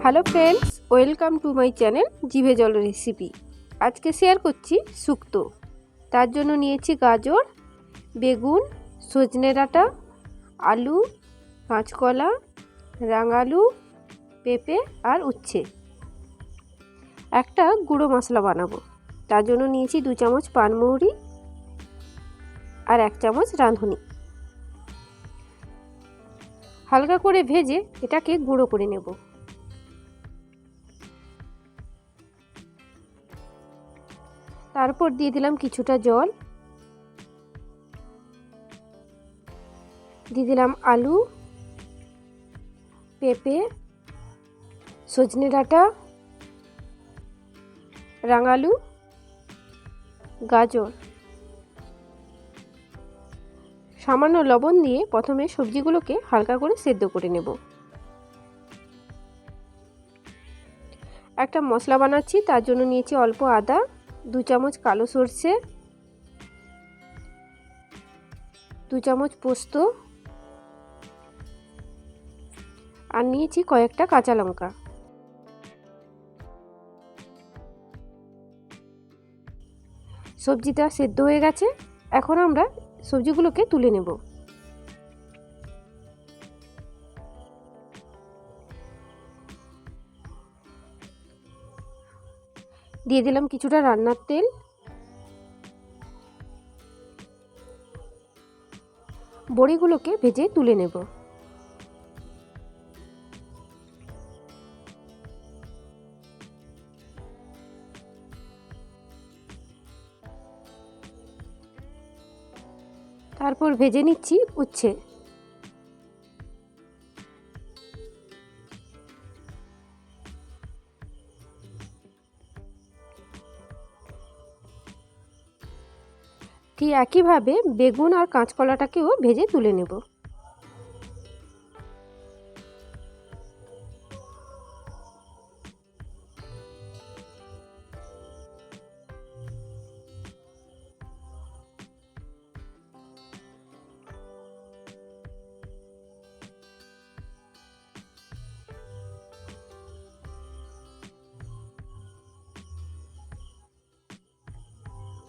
Hello friends, welcome to my channel জিভে জল recipe. আজকে শেয়ার করছি শুক্তো। তার জন্য নিয়েছি গাজর, বেগুন, সজনে ডাঁটা, আলু, কাঁচকলা, রাঙালু, পেঁপে আর উচ্ছে। একটা গুঁড়ো মশলা বানাবো। তার জন্য নিয়েছি 2 চামচ পানমৌরি আর 1 চামচ রাঁধুনি। হালকা করে ভেজে এটাকে গুঁড়ো করে নেব। তারপর দিয়ে দিলাম কিছুটা জল, দিয়ে দিলাম আলু, পেঁপে, সজনে ডাঁটা, রাঙালু, গাজর। সামান্য লবণ দিয়ে প্রথমে সবজিগুলোকে হালকা করে সেদ্ধ করে নেব। একটা মশলা বানাচ্ছি, তার জন্য নিয়েছি অল্প আদা, 2 চামচ কালো সরষে, 2 চামচ পোস্ত আর নিয়েছি কয়েকটা কাঁচা লঙ্কা। সবজিটা সেদ্ধ হয়ে গেছে, এখন আমরা সবজিগুলোকে তুলে নেব। দিয়ে দিলাম কিছুটা রান্নার তেল, বড়িগুলোকে ভেজে তুলে নেব। তারপর ভেজে নিচ্ছি উচ্ছে। ঠিক একইভাবে বেগুন আর কাঁচকলাটাকেও ভেজে তুলে নেব।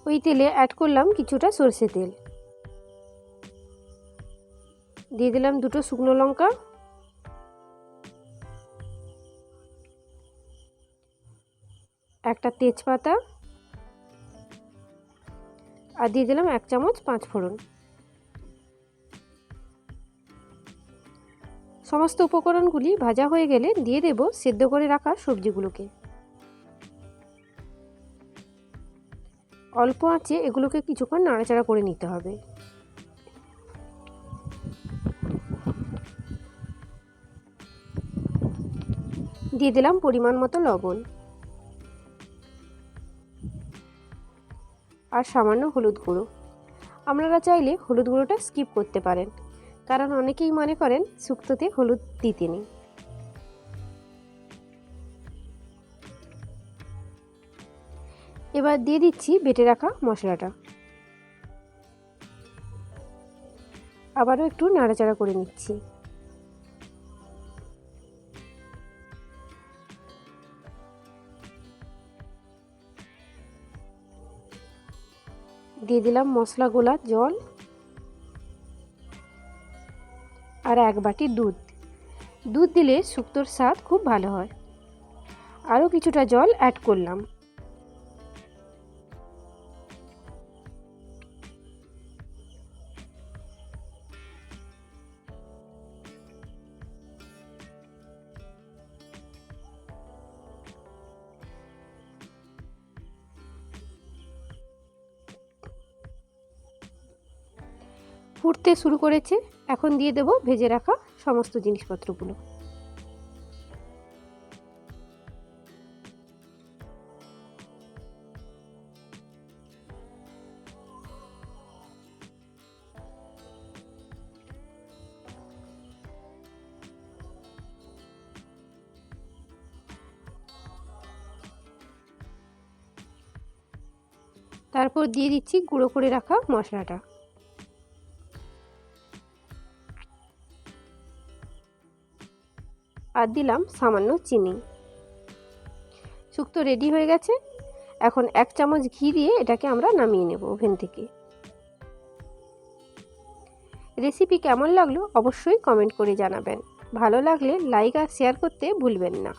ওই তেলে অ্যাড করলাম কিছুটা সরষে তেল, দিয়ে দিলাম 2টো শুকনো লঙ্কা, একটা তেজপাতা আর দিয়ে দিলাম 1 চামচ 5 ফোড়ন। সমস্ত উপকরণগুলি ভাজা হয়ে গেলে দিয়ে দেব সেদ্ধ করে রাখা সবজিগুলোকে। অল্প আঁচে এগুলোকে কিছুক্ষণ নাড়াচাড়া করে নিতে হবে। দিয়ে দিলাম পরিমাণ মতো লবণ আর সামান্য হলুদ গুঁড়ো। আপনারা চাইলে হলুদ গুঁড়োটা স্কিপ করতে পারেন, কারণ অনেকেই মনে করেন শুক্তোতে হলুদ দিতে নেই। এবার দিয়ে দিচ্ছি বেটে রাখা মশলাটা, আবারও একটু নাড়াচাড়া করে নিচ্ছি। দিয়ে দিলাম মশলা গোলা জল আর 1 বাটি দুধ। দুধ দিলে শুক্তোর স্বাদ খুব ভালো হয়। আরও কিছুটা জল অ্যাড করলাম। ফুটতে শুরু করেছে, এখন দিয়ে দেব ভেজে রাখা সমস্ত জিনিসপত্রগুলো। তারপর দিয়ে দিচ্ছি গুঁড়ো করে রাখা মশলাটা। আর দিলাম সামান্য চিনি। শুক্তো রেডি হয়ে গেছে। এখন 1 চামচ ঘি দিয়ে এটাকে আমরা নামিয়ে নেব ওভেন থেকে। রেসিপি কেমন লাগলো অবশ্যই কমেন্ট করে জানাবেন। ভালো লাগলে লাইক আর শেয়ার করতে ভুলবেন না।